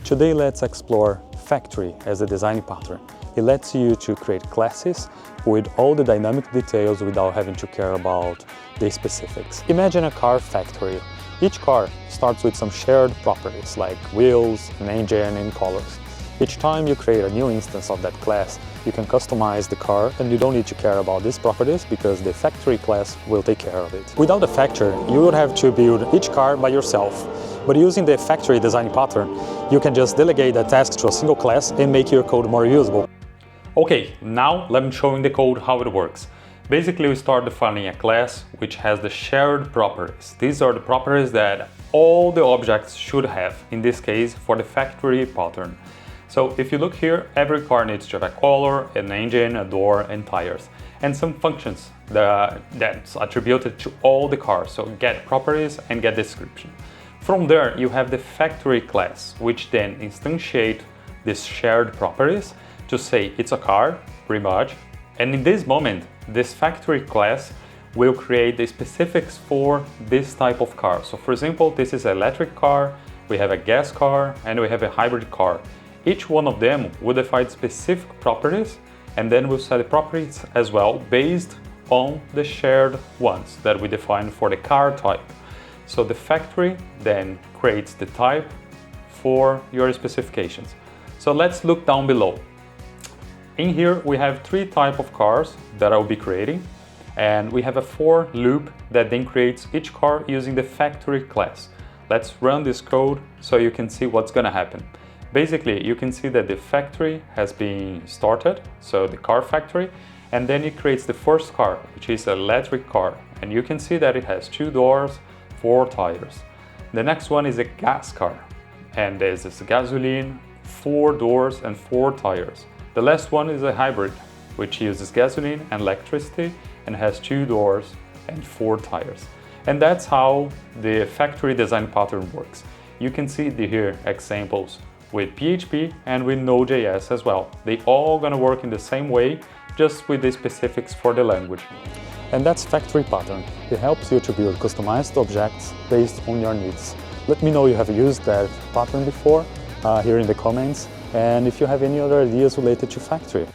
Today let's explore factory as a design pattern. It lets you to create classes with all the dynamic details without having to care about the specifics. Imagine a car factory. Each car starts with some shared properties like wheels, an engine, and colors. Each time you create a new instance of that class, you can customize the car and you don't need to care about these properties because the factory class will take care of it. Without a factory, you would have to build each car by yourself. But using the factory design pattern, you can just delegate the task to a single class and make your code more reusable. Okay, now let me show in the code how it works. Basically, we start defining a class which has the shared properties. These are the properties that all the objects should have, in this case for the factory pattern. So if you look here, every car needs to have a color, an engine, a door, and tires, and some functions that's attributed to all the cars. So get properties and get description. From there, you have the factory class, which then instantiate these shared properties to say it's a car, pretty much. And in this moment, this factory class will create the specifics for this type of car. So for example, this is an electric car, we have a gas car, and we have a hybrid car. Each one of them will define specific properties, and then we'll set the properties as well based on the shared ones that we defined for the car type. So the factory then creates the type for your specifications. So let's look down below. In here we have three types of cars that I'll be creating, and we have a for loop that then creates each car using the factory class. Let's run this code so you can see what's gonna happen. Basically, you can see that the factory has been started, so the car factory, and then it creates the first car, which is an electric car, and you can see that it has 2 doors, 4 tires. The next one is a gas car, and there's this gasoline, 4 doors and 4 tires. The last one is a hybrid, which uses gasoline and electricity and has 2 doors and 4 tires. And that's how the factory design pattern works. You can see here examples with PHP and with Node.js as well. They all gonna work in the same way, just with the specifics for the language. And that's factory pattern. It helps you to build customized objects based on your needs. Let me know you have used that pattern before here in the comments, and if you have any other ideas related to factory.